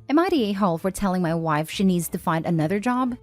Am I the a-hole for telling my wife she needs to find another job?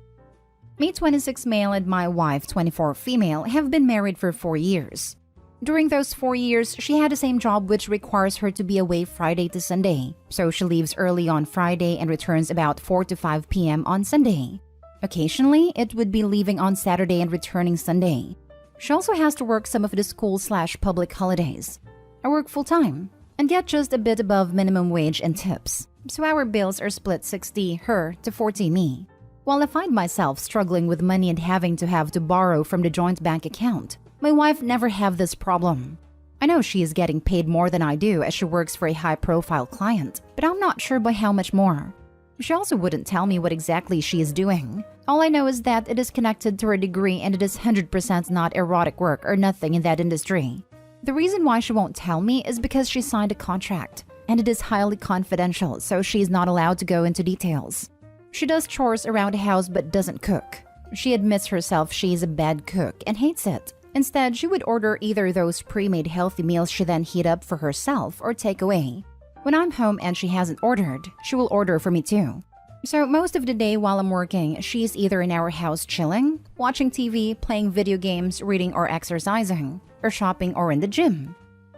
Me 26 male and my wife 24 female have been married for 4 years. During those 4 years, she had the same job which requires her to be away Friday to Sunday. So she leaves early on Friday and returns about 4 to 5 p.m. on Sunday. Occasionally, it would be leaving on Saturday and returning Sunday. She also has to work some of the school/public holidays. I work full-time and get just a bit above minimum wage and tips. So our bills are split 60 her to 40 me. While I find myself struggling with money and having to borrow from the joint bank account, my wife never have this problem. I know she is getting paid more than I do as she works for a high-profile client, but I'm not sure by how much more. She also wouldn't tell me what exactly she is doing. All I know is that it is connected to her degree and it is 100% not erotic work or nothing in that industry. The reason why she won't tell me is because she signed a contract, and it is highly confidential, so she is not allowed to go into details. She does chores around the house but doesn't cook. She admits herself she is a bad cook and hates it. Instead, she would order either those pre-made healthy meals she then heat up for herself or take away. When I'm home and she hasn't ordered, she will order for me too. So most of the day while I'm working, she's either in our house chilling, watching TV, playing video games, reading or exercising, or shopping or in the gym.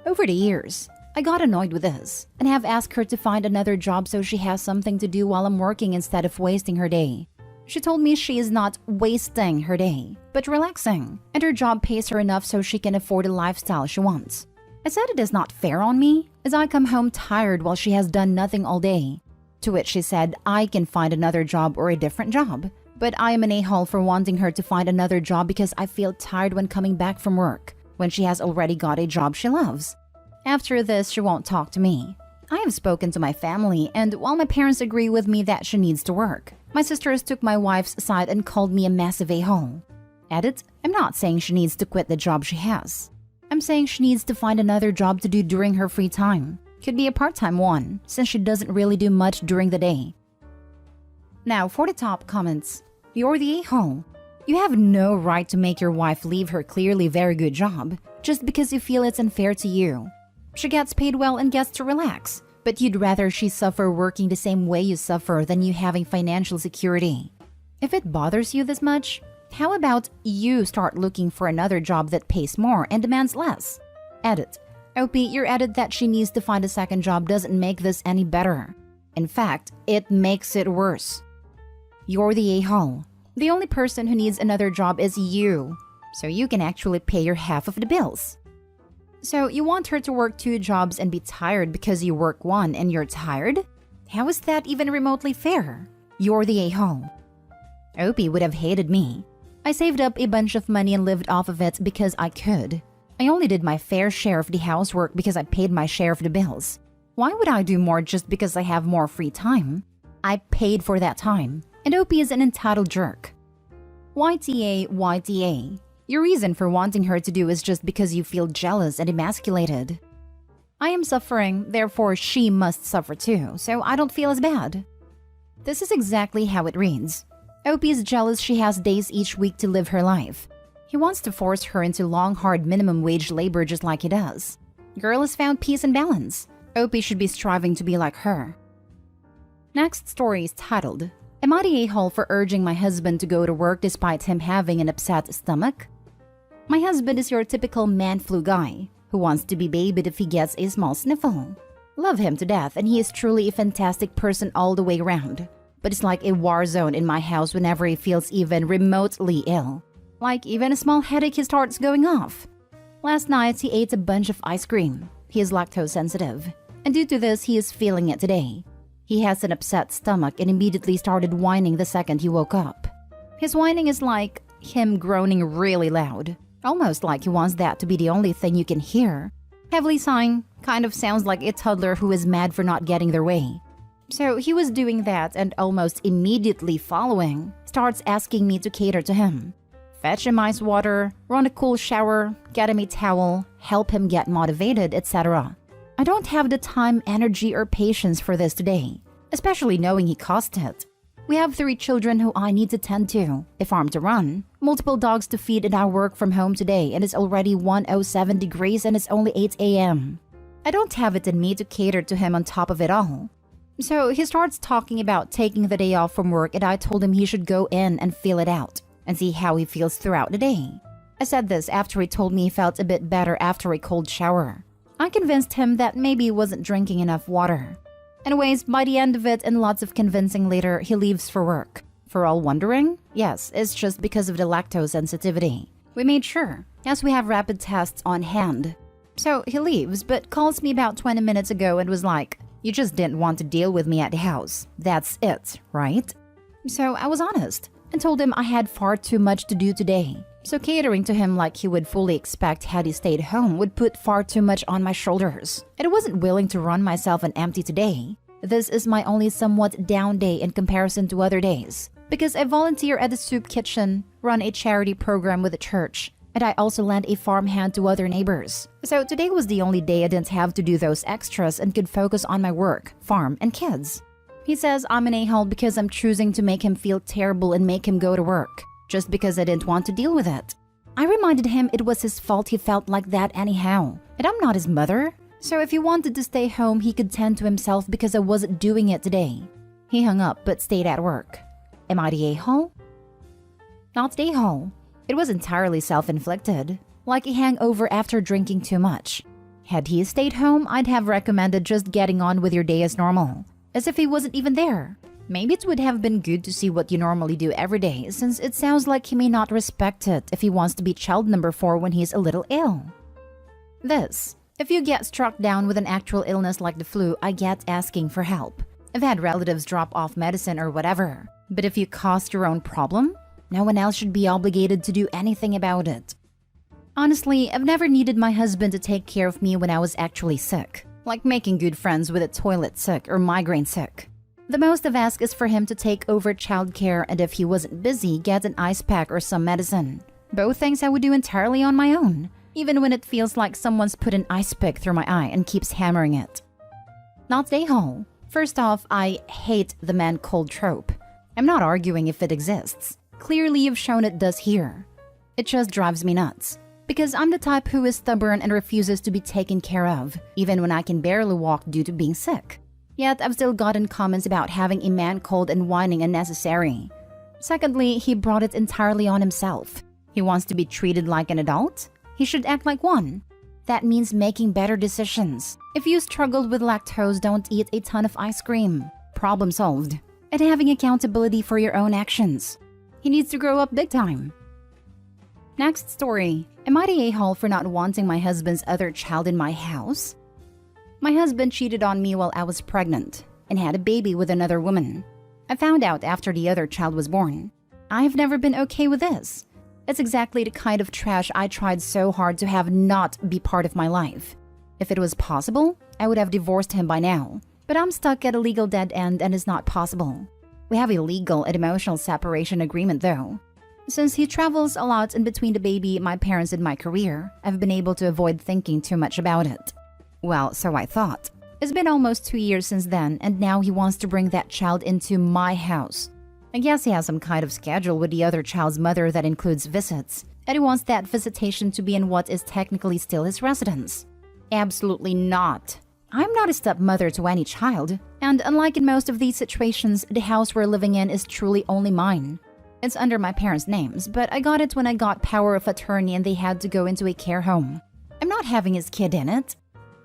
Over the years, I got annoyed with this and have asked her to find another job so she has something to do while I'm working instead of wasting her day. She told me she is not wasting her day, but relaxing, and her job pays her enough so she can afford the lifestyle she wants. I said it is not fair on me, as I come home tired while she has done nothing all day. To which she said I can find another job or a different job, but I am an a-hole for wanting her to find another job because I feel tired when coming back from work, when she has already got a job she loves. After this, she won't talk to me. I have spoken to my family, and while my parents agree with me that she needs to work, my sisters took my wife's side and called me a massive a-hole. Edit, I'm not saying she needs to quit the job she has. I'm saying she needs to find another job to do during her free time. Could be a part-time one, since she doesn't really do much during the day. Now for the top comments. You're the a-hole. You have no right to make your wife leave her clearly very good job just because you feel it's unfair to you. She gets paid well and gets to relax, but you'd rather she suffer working the same way you suffer than you having financial security. If it bothers you this much, how about you start looking for another job that pays more and demands less? Edit. OP, your edit that she needs to find a second job doesn't make this any better. In fact, it makes it worse. You're the a-hole. The only person who needs another job is you, so you can actually pay your half of the bills. So you want her to work 2 jobs and be tired because you work one and you're tired? How is that even remotely fair? You're the a-hole. Opie would have hated me. I saved up a bunch of money and lived off of it because I could. I only did my fair share of the housework because I paid my share of the bills. Why would I do more just because I have more free time? I paid for that time, and Opie is an entitled jerk. YTA. Your reason for wanting her to do is just because you feel jealous and emasculated. I am suffering, therefore she must suffer too, so I don't feel as bad. This is exactly how it reads. Opie is jealous she has days each week to live her life. He wants to force her into long, hard minimum wage labor just like he does. Girl has found peace and balance. Opie should be striving to be like her. Next story is titled, Am I the a-hole for urging my husband to go to work despite him having an upset stomach? My husband is your typical man flu guy who wants to be babied if he gets a small sniffle. Love him to death and he is truly a fantastic person all the way around. But it's like a war zone in my house whenever he feels even remotely ill. Like even a small headache he starts going off. Last night he ate a bunch of ice cream. He is lactose sensitive. And due to this he is feeling it today. He has an upset stomach and immediately started whining the second he woke up. His whining is like him groaning really loud. Almost like he wants that to be the only thing you can hear. Heavily sighing kind of sounds like a toddler who is mad for not getting their way. So he was doing that and almost immediately following starts asking me to cater to him. Fetch him ice water, run a cool shower, get him a towel, help him get motivated, etc. I don't have the time, energy, or patience for this today, especially knowing he cost it. We have 3 children who I need to tend to, a farm to run, multiple dogs to feed, and I work from home today and it's already 107 degrees and it's only 8 a.m. I don't have it in me to cater to him on top of it all. So he starts talking about taking the day off from work, and I told him he should go in and feel it out and see how he feels throughout the day. I said this after he told me he felt a bit better after a cold shower. I convinced him that maybe he wasn't drinking enough water. Anyways, by the end of it and lots of convincing later, he leaves for work. For all wondering? Yes, it's just because of the lactose sensitivity. We made sure, as we have rapid tests on hand. So he leaves, but calls me about 20 minutes ago and was like, "You just didn't want to deal with me at the house. That's it, right?" So I was honest and told him I had far too much to do today. So catering to him like he would fully expect had he stayed home would put far too much on my shoulders. And I wasn't willing to run myself on empty today. This is my only somewhat down day in comparison to other days, because I volunteer at the soup kitchen, run a charity program with the church, and I also lend a farmhand to other neighbors. So today was the only day I didn't have to do those extras and could focus on my work, farm, and kids. He says I'm an a-hole because I'm choosing to make him feel terrible and make him go to work, just because I didn't want to deal with it. I reminded him it was his fault he felt like that anyhow, and I'm not his mother. So if he wanted to stay home, he could tend to himself because I wasn't doing it today. He hung up but stayed at work. Am I the a-hole? Not the a-hole. It was entirely self-inflicted, like a hangover after drinking too much. Had he stayed home, I'd have recommended just getting on with your day as normal, as if he wasn't even there. Maybe it would have been good to see what you normally do every day, since it sounds like he may not respect it if he wants to be child number 4 when he's a little ill. This. If you get struck down with an actual illness like the flu, I get asking for help. I've had relatives drop off medicine or whatever. But if you caused your own problem, no one else should be obligated to do anything about it. Honestly, I've never needed my husband to take care of me when I was actually sick, like making good friends with a toilet sick or migraine sick. The most I've asked is for him to take over childcare, and if he wasn't busy, get an ice pack or some medicine. Both things I would do entirely on my own, even when it feels like someone's put an ice pick through my eye and keeps hammering it. Not the a-hole. First off, I hate the man cold trope. I'm not arguing if it exists. Clearly you've shown it does here. It just drives me nuts, because I'm the type who is stubborn and refuses to be taken care of, even when I can barely walk due to being sick. Yet I've still gotten comments about having a man cold and whining unnecessary. Secondly, he brought it entirely on himself. He wants to be treated like an adult? He should act like one. That means making better decisions. If you struggled with lactose, don't eat a ton of ice cream. Problem solved. And having accountability for your own actions. He needs to grow up big time. Next story. Am I the a-hole for not wanting my husband's other child in my house? My husband cheated on me while I was pregnant and had a baby with another woman. I found out after the other child was born. I've never been okay with this. It's exactly the kind of trash I tried so hard to have not be part of my life. If it was possible, I would have divorced him by now. But I'm stuck at a legal dead end and it's not possible. We have a legal and emotional separation agreement though. Since he travels a lot in between the baby, my parents, and my career, I've been able to avoid thinking too much about it. Well, so I thought. It's been almost 2 years since then, and now he wants to bring that child into my house. I guess he has some kind of schedule with the other child's mother that includes visits, and he wants that visitation to be in what is technically still his residence. Absolutely not. I'm not a stepmother to any child, and unlike in most of these situations, the house we're living in is truly only mine. It's under my parents' names, but I got it when I got power of attorney and they had to go into a care home. I'm not having his kid in it.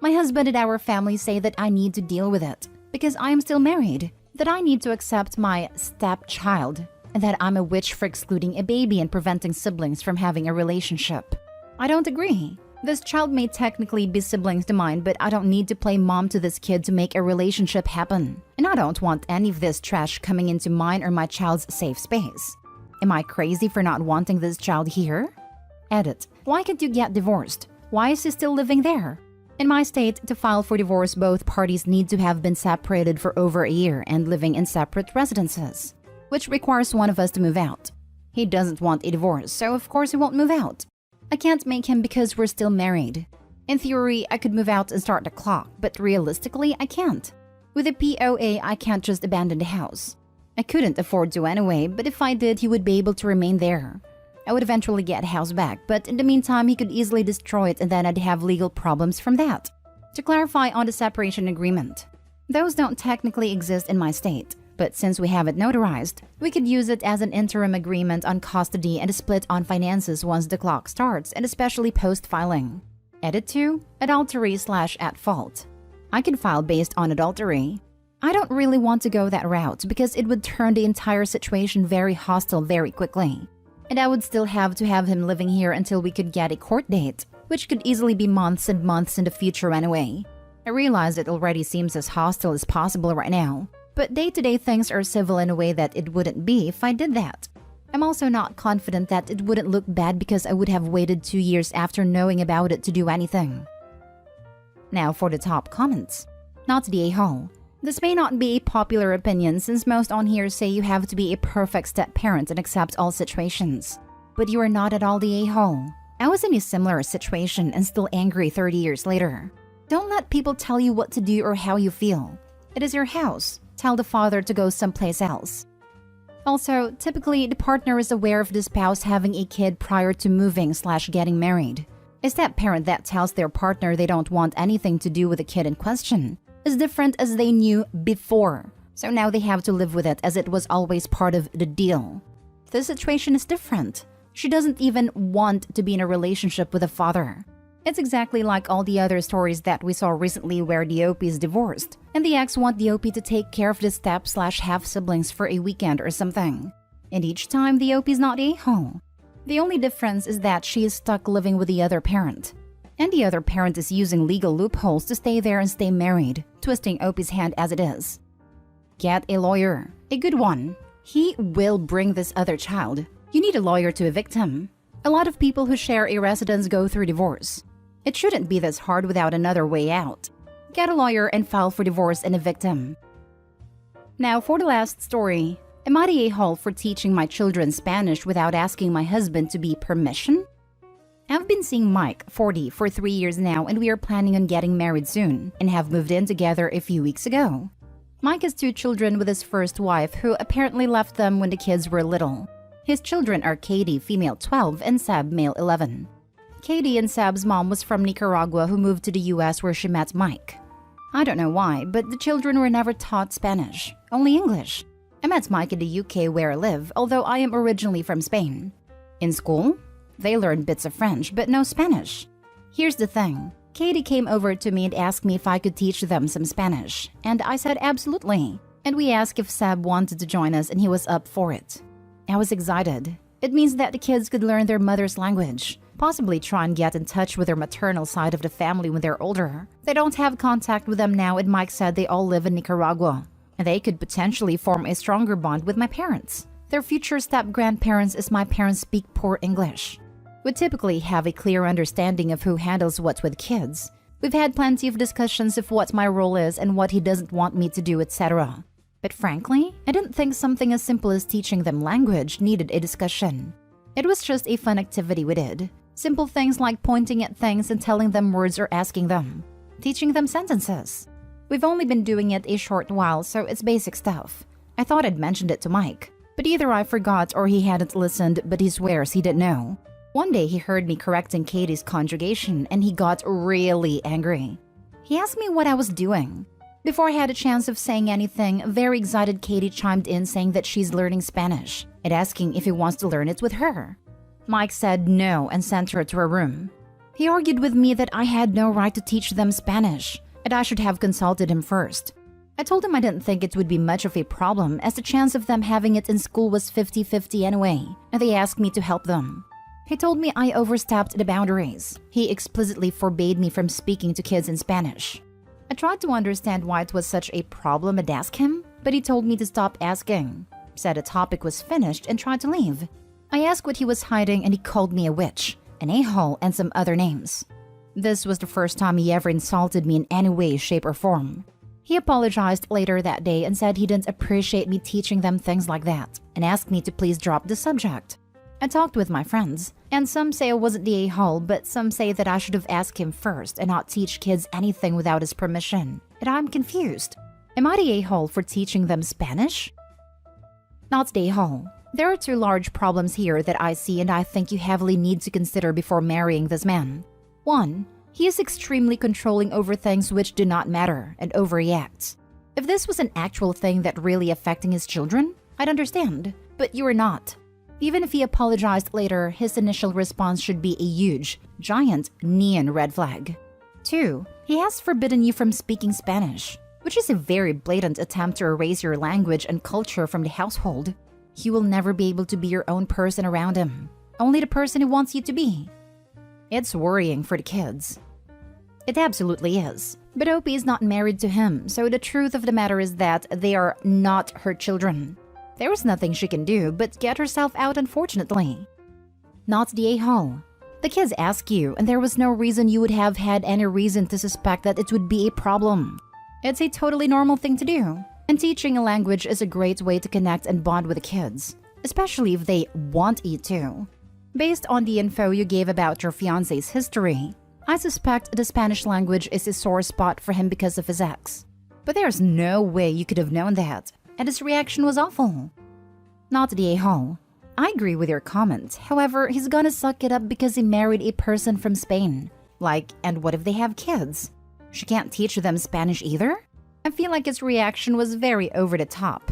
My husband and our family say that I need to deal with it, because I am still married, that I need to accept my stepchild, and that I'm a witch for excluding a baby and preventing siblings from having a relationship. I don't agree. This child may technically be siblings to mine, but I don't need to play mom to this kid to make a relationship happen. And I don't want any of this trash coming into mine or my child's safe space. Am I crazy for not wanting this child here? Edit. Why can't you get divorced? Why is he still living there? In my state, to file for divorce, both parties need to have been separated for over a year and living in separate residences, which requires one of us to move out. He doesn't want a divorce, so of course he won't move out. I can't make him because we're still married. In theory, I could move out and start the clock, but realistically, I can't. With a POA, I can't just abandon the house. I couldn't afford to anyway, but if I did, he would be able to remain there. I would eventually get the house back, but in the meantime, he could easily destroy it and then I'd have legal problems from that. To clarify on the separation agreement, Those don't technically exist in my state, but since we have it notarized, we could use it as an interim agreement on custody and a split on finances once the clock starts, and especially post-filing. Edit 2. Adultery/at fault. I can file based on adultery. I don't really want to go that route because it would turn the entire situation very hostile very quickly. And I would still have to have him living here until we could get a court date, which could easily be months and months in the future anyway. I realize it already seems as hostile as possible right now, but day-to-day things are civil in a way that it wouldn't be if I did that. I'm also not confident that it wouldn't look bad because I would have waited 2 years after knowing about it to do anything. Now for the top comments. Not the a-hole. This may not be a popular opinion since most on here say you have to be a perfect step-parent and accept all situations. But you are not at all the a-hole. I was in a similar situation and still angry 30 years later. Don't let people tell you what to do or how you feel. It is your house. Tell the father to go someplace else. Also, typically, the partner is aware of the spouse having a kid prior to moving/getting married. A step-parent that tells their partner they don't want anything to do with the kid in question is different as they knew before, so now they have to live with it as it was always part of the deal. This situation is different. She doesn't even want to be in a relationship with a father. It's exactly like all the other stories that we saw recently where the OP is divorced, and the ex want the OP to take care of the step/half-siblings for a weekend or something. And each time, the OP is not a-hole. The only difference is that she is stuck living with the other parent. And the other parent is using legal loopholes to stay there and stay married, twisting OP's hand as it is. Get a lawyer. A good one. He will bring this other child. You need a lawyer to evict him. A lot of people who share a residence go through divorce. It shouldn't be this hard without another way out. Get a lawyer and file for divorce and evict him. Now for the last story. Am I the a-hole for teaching my children Spanish without asking my husband to be permission? I've been seeing Mike, 40, for 3 years now, and we are planning on getting married soon and have moved in together a few weeks ago. Mike has 2 children with his first wife who apparently left them when the kids were little. His children are Katie, female 12, and Sab, male 11. Katie and Sab's mom was from Nicaragua who moved to the US where she met Mike. I don't know why, but the children were never taught Spanish, only English. I met Mike in the UK where I live, although I am originally from Spain. In school, they learned bits of French, but no Spanish. Here's the thing. Katie came over to me and asked me if I could teach them some Spanish, and I said absolutely. And we asked if Sab wanted to join us and he was up for it. I was excited. It means that the kids could learn their mother's language, possibly try and get in touch with their maternal side of the family when they're older. They don't have contact with them now, and Mike said they all live in Nicaragua, and they could potentially form a stronger bond with my parents. Their future step-grandparents as my parents speak poor English. We typically have a clear understanding of who handles what with kids. We've had plenty of discussions of what my role is and what he doesn't want me to do, etc. But frankly, I didn't think something as simple as teaching them language needed a discussion. It was just a fun activity we did. Simple things like pointing at things and telling them words or asking them. Teaching them sentences. We've only been doing it a short while, so it's basic stuff. I thought I'd mentioned it to Mike, but either I forgot or he hadn't listened, but he swears he didn't know. One day he heard me correcting Katie's conjugation and he got really angry. He asked me what I was doing. Before I had a chance of saying anything, a very excited Katie chimed in saying that she's learning Spanish and asking if he wants to learn it with her. Mike said no and sent her to her room. He argued with me that I had no right to teach them Spanish and I should have consulted him first. I told him I didn't think it would be much of a problem as the chance of them having it in school was 50-50 anyway, and they asked me to help them. He told me I overstepped the boundaries. He explicitly forbade me from speaking to kids in Spanish. I tried to understand why it was such a problem and ask him, but he told me to stop asking, said a topic was finished and tried to leave. I asked what he was hiding and he called me a witch, an a-hole, and some other names. This was the first time he ever insulted me in any way, shape, or form. He apologized later that day and said he didn't appreciate me teaching them things like that and asked me to please drop the subject. I talked with my friends, and some say I wasn't the a-hole, but some say that I should have asked him first and not teach kids anything without his permission. And I'm confused. Am I the a-hole for teaching them Spanish? Not the a-hole. There are 2 large problems here that I see and I think you heavily need to consider before marrying this man. 1. He is extremely controlling over things which do not matter and overreacts. If this was an actual thing that really affecting his children, I'd understand. But you are not. Even if he apologized later, his initial response should be a huge, giant neon red flag. 2. He has forbidden you from speaking Spanish, which is a very blatant attempt to erase your language and culture from the household. You will never be able to be your own person around him, only the person he wants you to be. It's worrying for the kids. It absolutely is. But Opie is not married to him, so the truth of the matter is that they are not her children. There is nothing she can do but get herself out, unfortunately. Not the a-hole. The kids ask you, and there was no reason you would have had any reason to suspect that it would be a problem. It's a totally normal thing to do, and teaching a language is a great way to connect and bond with the kids, especially if they want you to. Based on the info you gave about your fiancé's history, I suspect the Spanish language is a sore spot for him because of his ex. But there's no way you could have known that, and his reaction was awful. Not the a-hole. I agree with your comment. However, he's gonna suck it up because he married a person from Spain. And what if they have kids? She can't teach them Spanish either? I feel like his reaction was very over the top.